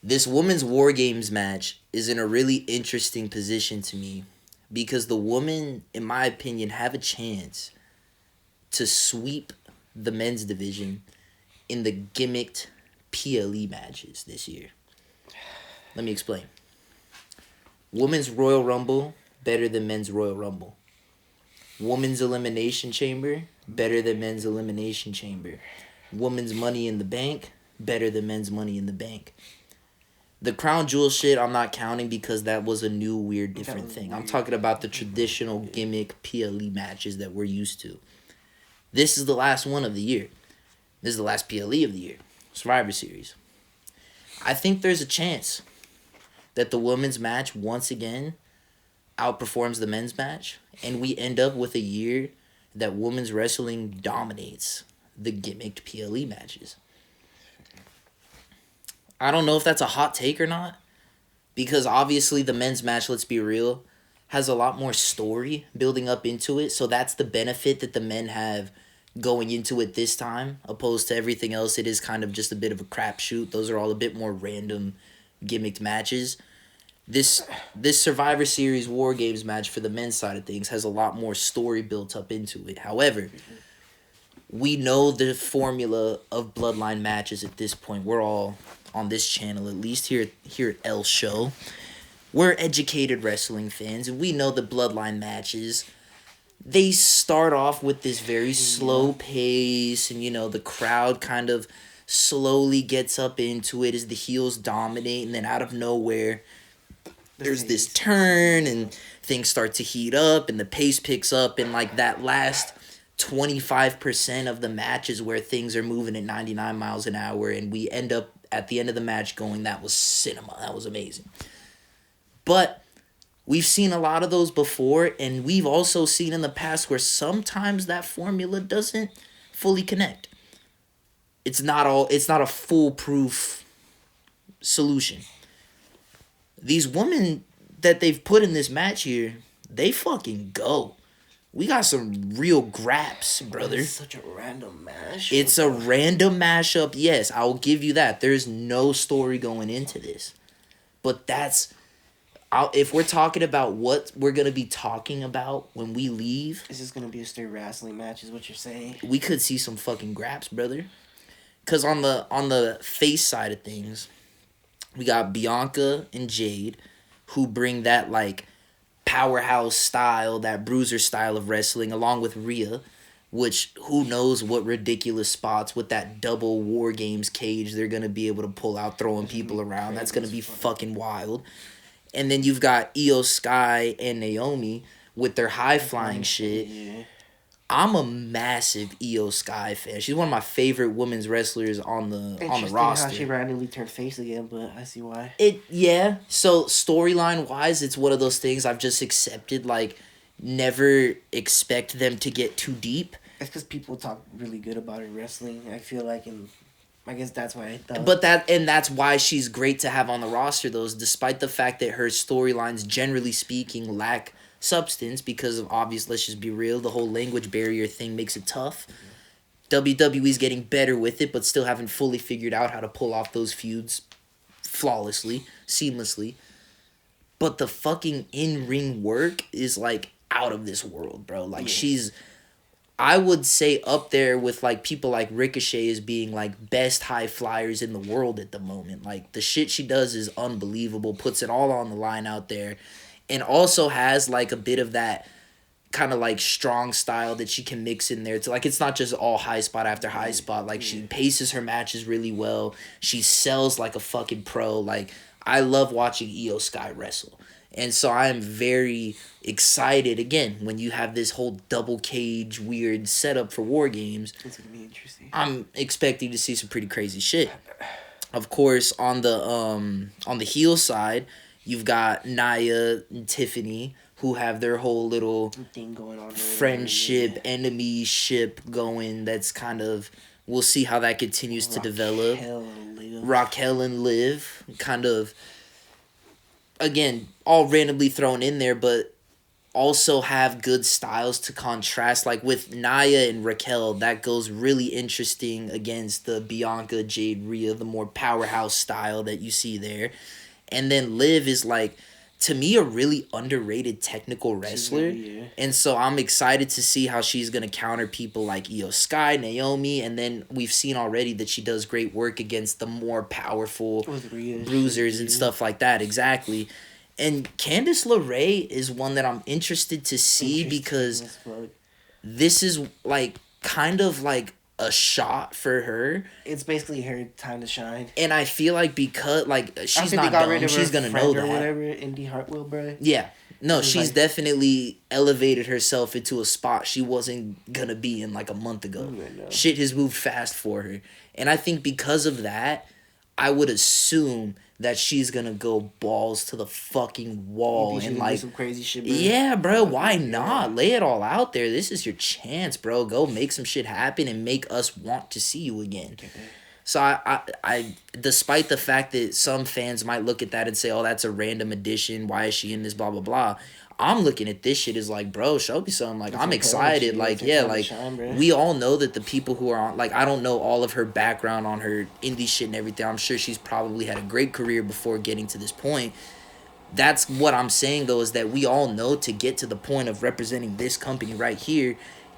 This women's War Games match is in a really interesting position to me because the women, in my opinion, have a chance to sweep the men's division in the gimmicked PLE matches this year. Let me explain. Women's Royal Rumble, better than men's Royal Rumble. Women's Elimination Chamber, better than men's Elimination Chamber. Women's Money in the Bank, better than men's Money in the Bank. The Crown Jewel shit, I'm not counting because that was a new, weird, different thing. I'm talking about the traditional gimmick PLE matches that we're used to. This is the last one of the year. This is the last PLE of the year. Survivor Series. I think there's a chance that the women's match, once again, outperforms the men's match, and we end up with a year that women's wrestling dominates the gimmicked PLE matches. I don't know if that's a hot take or not, because obviously the men's match, let's be real, has a lot more story building up into it, so that's the benefit that the men have going into it this time, opposed to everything else. It is kind of just a bit of a crapshoot. Those are all a bit more random gimmicked matches. This Survivor Series War Games match for the men's side of things has a lot more story built up into it. However, we know the formula of bloodline matches at this point. We're all on this channel, at least here at L Show. We're educated wrestling fans, and we know the bloodline matches. They start off with this very slow pace, and the crowd kind of slowly gets up into it as the heels dominate, and then out of nowhere, there's this turn, and things start to heat up, and the pace picks up, and like that last 25% of the matches where things are moving at 99 miles an hour, and we end up at the end of the match going, that was cinema, that was amazing. But we've seen a lot of those before, and we've also seen in the past where sometimes that formula doesn't fully connect. It's not a foolproof solution. These women that they've put in this match here, they fucking go. We got some real graps, brother. It's such a random mashup. It's a random mashup, yes. I'll give you that. There's no story going into this. But if we're talking about what we're going to be talking about when we leave... This is going to be a straight wrestling match is what you're saying. We could see some fucking graps, brother. Because on the face side of things, we got Bianca and Jade, who bring that, like, powerhouse style, that bruiser style of wrestling, along with Rhea, which who knows what ridiculous spots with that double War Games cage they're going to be able to pull out, throwing people around. That's going to be fucking wild. And then you've got Io Sky and Naomi with their high-flying shit. Yeah. I'm a massive Io Sky fan. She's one of my favorite women's wrestlers on the roster. How she randomly turned face again, but I see why. So storyline wise, it's one of those things I've just accepted. Like, never expect them to get too deep. It's because people talk really good about her wrestling. I feel like, and I guess that's why I thought. But that's why she's great to have on the roster, though, is despite the fact that her storylines, generally speaking, lack substance because of obvious, let's just be real, the whole language barrier thing makes it tough. WWE's getting better with it, but still haven't fully figured out how to pull off those feuds flawlessly, seamlessly. But the fucking in-ring work is, like, out of this world, bro. Like, she's, I would say, up there with, like, people like Ricochet as being, like, best high flyers in the world at the moment. Like, the shit she does is unbelievable, puts it all on the line out there. And also has, like, a bit of that kind of, like, strong style that she can mix in there. Like, it's not just all high spot after high spot. Like, she paces her matches really well. She sells like a fucking pro. Like, I love watching Io Sky wrestle. And so I am very excited, again, when you have this whole double cage weird setup for War Games. It's going to be interesting. I'm expecting to see some pretty crazy shit. Of course, on the heel side, you've got Nia and Tiffany, who have their whole little thing going on, friendship, enemy ship going. That's kind of, we'll see how that continues to develop. Raquel and Liv, kind of, again, all randomly thrown in there, but also have good styles to contrast. Like with Naya and Raquel, that goes really interesting against the Bianca, Jade, Rhea, the more powerhouse style that you see there. And then Liv is like, to me, a really underrated technical wrestler. Yeah. And so I'm excited to see how she's going to counter people like Io Sky, Naomi, and then we've seen already that she does great work against the more powerful bruisers and stuff like that. Exactly. And Candice LeRae is one that I'm interested to see because this is like kind of like a shot for her. It's basically her time to shine. And I feel like because like she's not dumb, she's gonna know that. Or whatever, Indy Hartwell, bro. Yeah. No, she's definitely elevated herself into a spot she wasn't gonna be in like a month ago. Shit has moved fast for her. And I think because of that, I would assume that she's gonna go balls to the fucking wall and like some crazy shit, bro? Yeah, bro, why not? Lay it all out there. This is your chance, bro. Go make some shit happen and make us want to see you again. So I despite the fact that some fans might look at that and say, oh, that's a random addition, why is she in this, blah blah blah, I'm looking at this shit as like, bro, show me something. Like, I'm excited. Like, yeah, like, we all know that the people who are on, like, I don't know all of her background on her indie shit and everything. I'm sure she's probably had a great career before getting to this point. That's what I'm saying, though, is that we all know to get to the point of representing this company right here,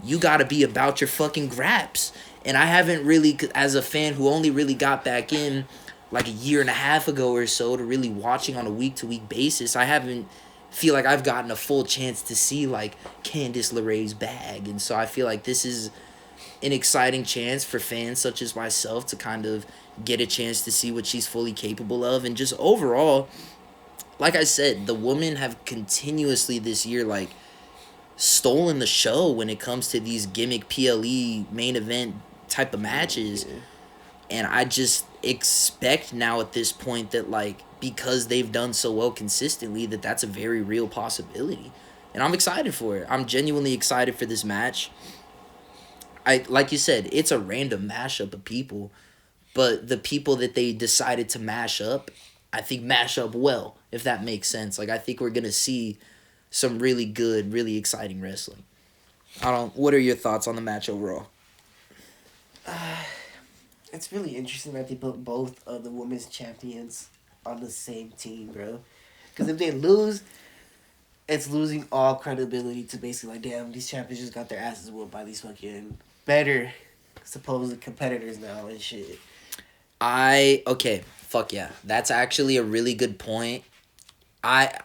you got to be about your fucking graps. And I haven't really, as a fan who only really got back in like a year and a half ago or so to really watching on a week-to-week basis, I haven't feel like I've gotten a full chance to see like Candice LeRae's bag. And so I feel like this is an exciting chance for fans such as myself to kind of get a chance to see what she's fully capable of. And just overall, like I said, the women have continuously this year like stolen the show when it comes to these gimmick PLE main event type of matches. And I just expect now at this point that like, because they've done so well consistently, that that's a very real possibility. And I'm excited for it. I'm genuinely excited for this match. Like you said, it's a random mashup of people, but the people that they decided to mash up, I think mash up well, if that makes sense. Like, I think we're going to see some really good, really exciting wrestling. What are your thoughts on the match overall? It's really interesting that they put both of the women's champions on the same team, bro. Because if they lose, it's losing all credibility to basically like, damn, these champions just got their asses whooped by these fucking better supposed competitors now and shit. Okay, fuck yeah. That's actually a really good point. I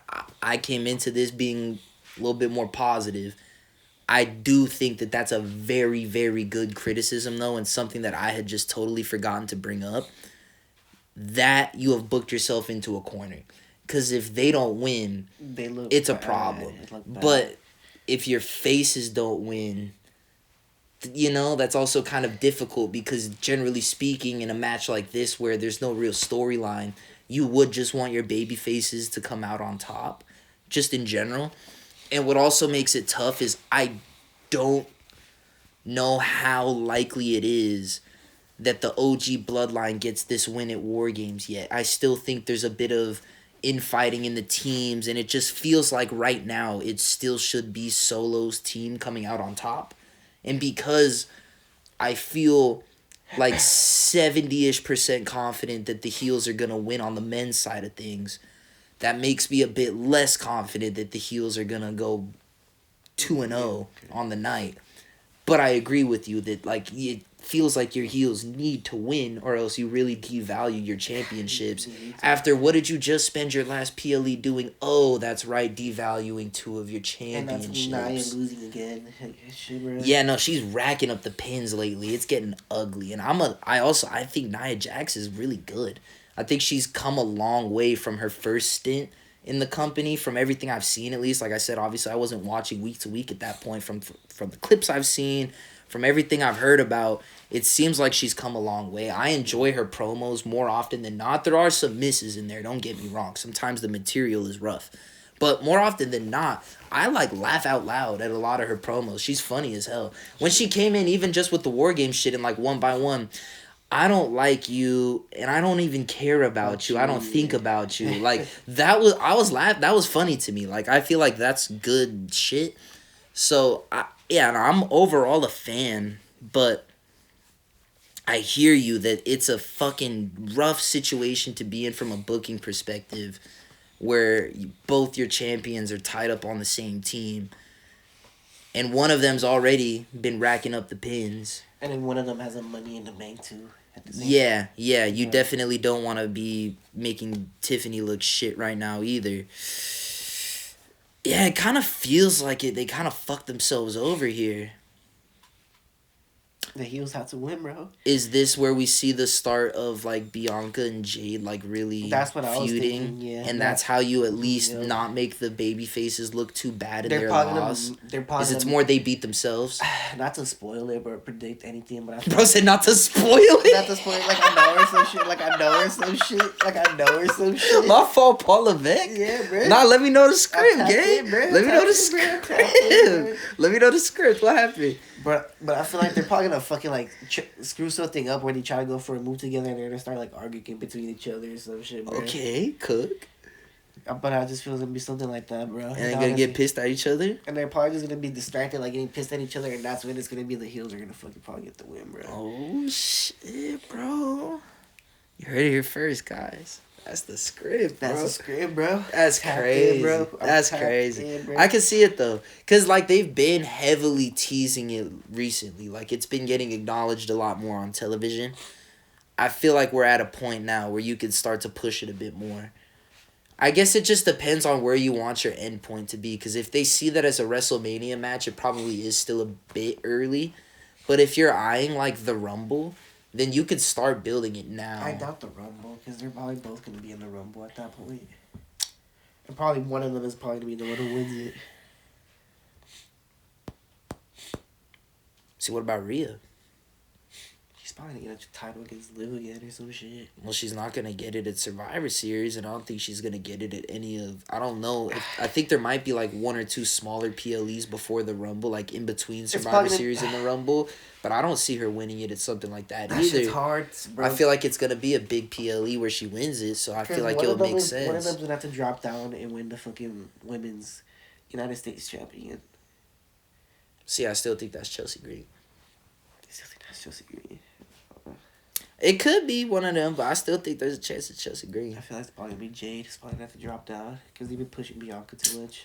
came into this being a little bit more positive. I do think that that's a very, very good criticism, though, and something that I had just totally forgotten to bring up. That you have booked yourself into a corner. Because if they don't win, it's a problem. But if your faces don't win, you know, that's also kind of difficult because generally speaking, in a match like this where there's no real storyline, you would just want your baby faces to come out on top, just in general. And what also makes it tough is I don't know how likely it is that the OG bloodline gets this win at War Games yet. I still think there's a bit of infighting in the teams, and it just feels like right now it still should be Solo's team coming out on top. And because I feel like 70-ish% confident that the heels are going to win on the men's side of things, that makes me a bit less confident that the heels are going to go 2-0 on the night. But I agree with you that like it feels like your heels need to win or else you really devalue your championships. After what did you just spend your last PLE doing? Oh, that's right, devaluing two of your championships. And that's Nia losing again. Yeah, no, she's racking up the pins lately. It's getting ugly. And I think Nia Jax is really good. I think she's come a long way from her first stint in the company, from everything I've seen at least. Like I said, obviously I wasn't watching week to week at that point. From the clips I've seen, from everything I've heard about, it seems like she's come a long way. I enjoy her promos more often than not. There are some misses in there, don't get me wrong. Sometimes the material is rough. But more often than not, I like laugh out loud at a lot of her promos. She's funny as hell. When she came in, even just with the War Game shit and like 1 by 1, I don't like you, and I don't even care about you. I don't think about you. Like that was funny to me. Like I feel like that's good shit. So yeah, and I'm overall a fan, but I hear you that it's a fucking rough situation to be in from a booking perspective, where both your champions are tied up on the same team, and one of them's already been racking up the pins. And then one of them has a Money in the Bank too. At the same Yeah, time. yeah, you definitely don't want to be making Tiffany look shit right now either. Yeah, it kind of feels like it. They kind of fucked themselves over here. The heels have to win, bro. Is this where we see the start of like Bianca and Jade like really That's what I was feuding? thinking, yeah. And that's how you at least Yep. not make the baby faces look too bad in They're their probably loss. gonna. They're probably Is it's gonna- more they beat themselves? Not to spoil it or predict anything, but I feel Bro said not to spoil it. not to spoil it, like I know her some shit. Like I know her some shit. Like I know her some shit. My fault, Paul Levesque. Yeah, bro. Nah, let me know the script, tapped gang. in, bro. Let me know the Tapped in, bro. script. Tapped in, bro. Let me know the script. What happened? But I feel like they're probably gonna fucking like screw something up where they try to go for a move together and they're gonna start like arguing between each other or some shit, bro. Okay, cook. But I just feel it's gonna be something like that, bro. And they're gonna get pissed at each other? And they're probably just gonna be distracted, like getting pissed at each other, and that's when it's gonna be the heels are gonna fucking probably get the win, bro. Oh, shit, bro. You heard it here first, guys. That's the script, bro. That's the script, bro. That's Tapped crazy. in, bro. That's tapped crazy. in, bro. I can see it, though. Because, like, they've been heavily teasing it recently. Like, it's been getting acknowledged a lot more on television. I feel like we're at a point now where you can start to push it a bit more. I guess it just depends on where you want your end point to be. Because if they see that as a WrestleMania match, it probably is still a bit early. But if you're eyeing, like, the Rumble, then you could start building it now. I doubt the Rumble, because they're probably both gonna be in the Rumble at that point. And probably one of them is probably gonna be the one who wins it. See, what about Rhea? She's probably gonna get a title against Liv again or some shit. Well, she's not going to get it at Survivor Series, and I don't think she's going to get it at any of... I don't know. I think there might be, like, one or two smaller PLEs before the Rumble, like, in between Survivor Series and the Rumble, but I don't see her winning it at something like that either. Shit's hard, bro. I feel like it's going to be a big PLE where she wins it, so I feel like it'll make sense. One of them's gonna have to drop down and win the fucking women's United States champion. See, I still think that's Chelsea Green. I still think that's Chelsea Green. It could be one of them, but I still think there's a chance it's Chelsea Green. I feel like it's probably gonna be Jade. It's probably gonna have to drop down because they've been pushing Bianca too much.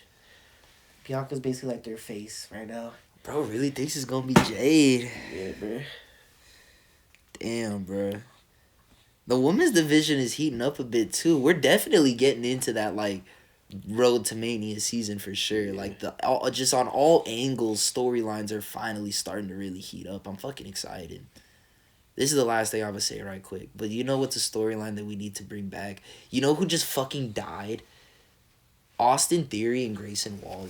Bianca's basically like their face right now. Bro really thinks it's going to be Jade. Yeah, bro. Damn, bro. The women's division is heating up a bit too. We're definitely getting into that like Road to Mania season for sure. Yeah. Like just on all angles, storylines are finally starting to really heat up. I'm fucking excited. This is the last thing I'm gonna say right quick. But you know what's a storyline that we need to bring back? You know who just fucking died? Austin Theory and Grayson Waller.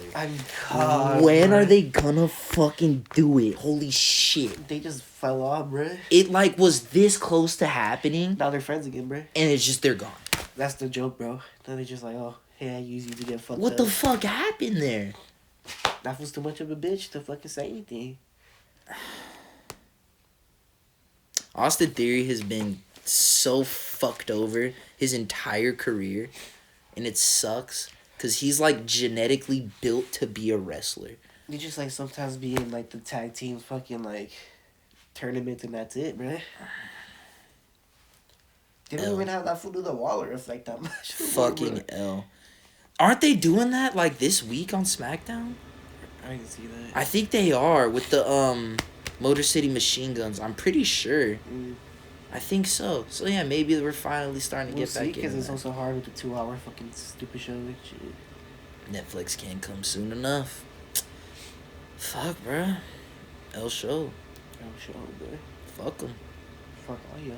God, When bro. are they gonna fucking do it? Holy shit. They just fell off, bro. It like was this close to happening Now they're friends again, bro. and it's just they're gone. That's the joke, bro. Now they're just like, oh, hey, I use you to get fucked What up. the fuck happened there? That was too much of a bitch to fucking say anything. Austin Theory has been so fucked over his entire career, and it sucks because he's like genetically built to be a wrestler. You just like sometimes be in like the tag team fucking like tournament and that's it, bro. They don't L. even have that fool do the Waller effect that much. Fucking L. Aren't they doing that like this week on SmackDown? I didn't see that. I think they are with the Motor City Machine Guns. I'm pretty sure. I think so. So yeah, maybe we're finally starting to We'll get see, back in. because it's also hard with the 2-hour fucking stupid show and shit. Netflix can't come soon enough. Fuck, bruh. El Show. I'm sure, bro. Fuck them. Fuck all y'all.